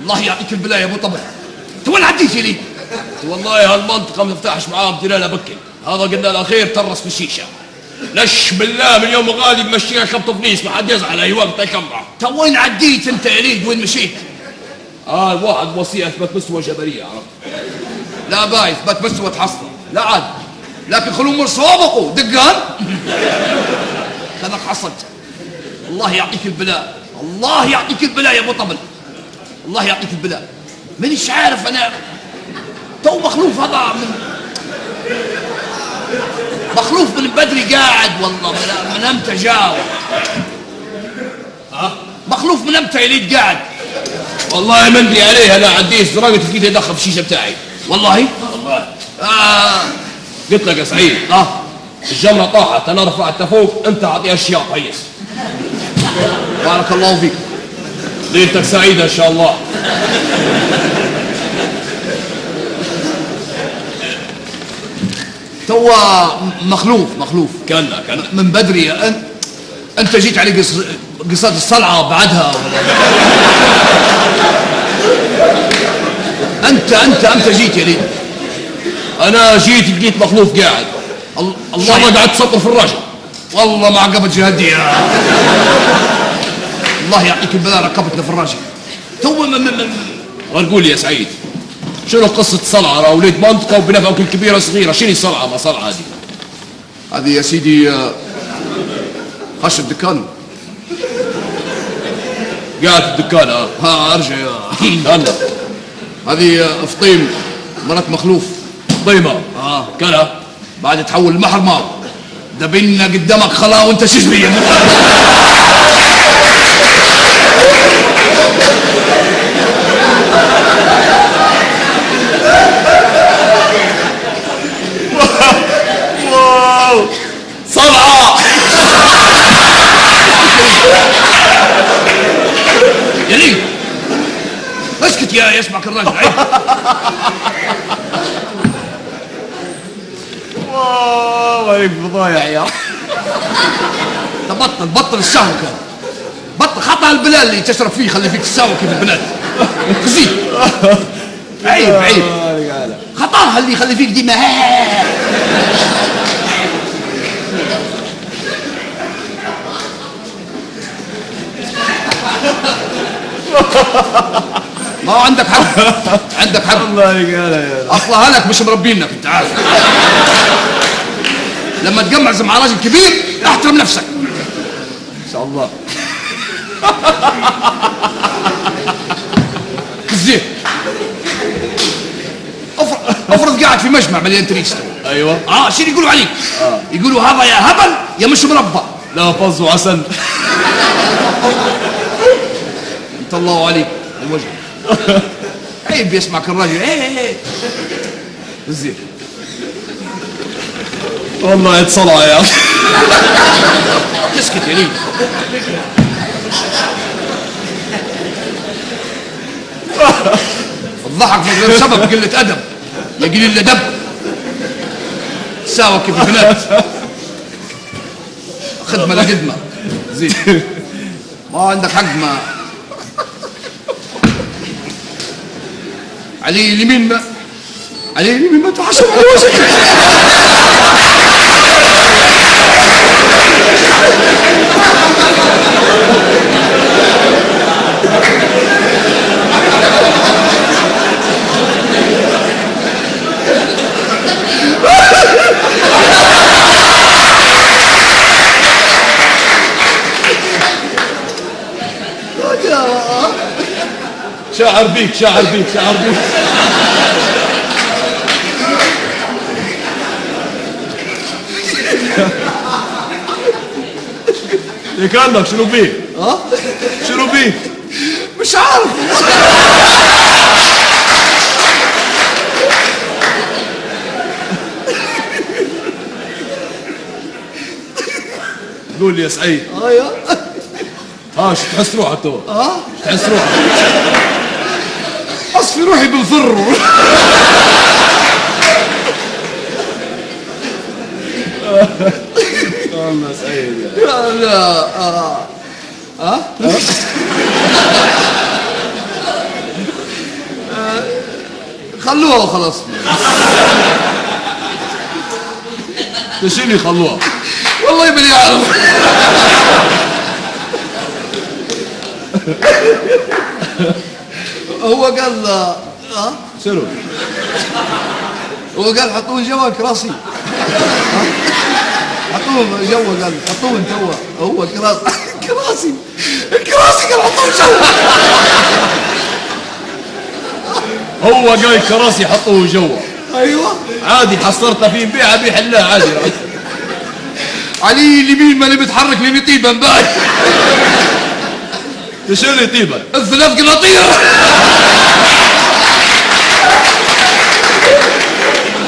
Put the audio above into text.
الله يعطيك البلاء يا ابو طبل. انت وين عديتي لي؟ والله هالمنطقة ما تفتحش معاها بدينا لها بكل. هذا قلنا له خير ترس في الشيشة. لش بالله من يوم غالي بمشيها خبط فنيس ما حد يزعل اي وقت يكمع. انت وين عديت انت يا ليد؟ وين مشيت؟ الواحد وصيه اثبت مستوى جبرية عرفت. لا بايث بات مستوى تحصل لا عاد، لكن خلوا امور صوابقوا دقان. كذاك حصلت. الله يعطيك البلاء، الله يعطيك البلاء يا ابو طبل، الله يعطيك البلاء. مانيش عارف انا تو مخلوف هذا مخلوف من بدري قاعد والله من امتى جاو. مخلوف من امتى يا ليد قاعد؟ والله ما ادري عليه انا عديت زرقت لقيته يدخل في الشيشه بتاعي. والله قلت لك يا سعيد الجمره طاحت انا رفعتها فوق انت اعطيها الشياط هيس. بارك الله فيك. ليلتك سعيده ان شاء الله. توا مخلوف كان من بدري. انت جيت على قصة الصلعة بعدها انت جيت يا ليد. انا جيت لقيت مخلوف قاعد. الله قاعد تسطر في الرجل. والله ما عقبت جهدي يا الله يعطيك البلاء ركبتنا في الرجل. تو وقول لي يا سعيد شنو قصة صلعة؟ وليد منطقة وبنفع كل كبيرة صغيرة. شنو صلعة ما صلعة هذه يا سيدي خش الدكان قاعد في الدكان. ارجع يا هلا هذه فطيم مرات مخلوف. فطيمة كلها بعد تحول المحرمة دبنا قدامك خلا وانت شو اسمي صلعة يا ليد اسكت يا يسمعك الراجل عيب. والله فضايح يا بطل السهوكة، بطل خطأ البلال اللي تشرب فيه خلي فيك السهوكة في البلاد خزي. عيب خطاها اللي يخلي فيك ديما ما عندك حق الله يقالها اصلا هلك مش مربينك انت عارف. لما تجمع مع راجل كبير احترم نفسك ان شاء الله. زين افرض قاعد في مجمع مليان تريست. ايوه شنو يقولوا عليك؟ يقولوا هذا يا هبل يا مش مربى. لا فز وعسل. انت الله عليك الوجه. عيب يسمعك الراجل. زين والله يتصلع يا اسكت يا ليل. الضحك من غير سبب قلة أدب يا قليل الأدب. ساوى كيف البنات خدمة لخدمة. زين ما عندك حق. ما علي اليمين ما تحسب على وجهك. شاعر بيك يكلمك شنو بيك؟ شنو بيك؟ مش عارف. قول لي يا سعيد. ايوه شو تحس روحك تو؟ تحس روحك؟ اصفي روحي بالفر. والله سعيد لا خلوها وخلاص. تشيلي خلوها. والله ماني اعرف. هو قال شنو؟ هو قال حطوه جوا كراسي. حطوه جوا، قال حطوه جوا. هو كراسي قال حطوه جوا. هو قال كراسي حطوه جوا. ايوه عادي، حصرت فيه بيع حلاه عادي. علي اليمين ماني متحرك لين يطيب امبارح. تشيلي طيبه. الثلاث قناطير.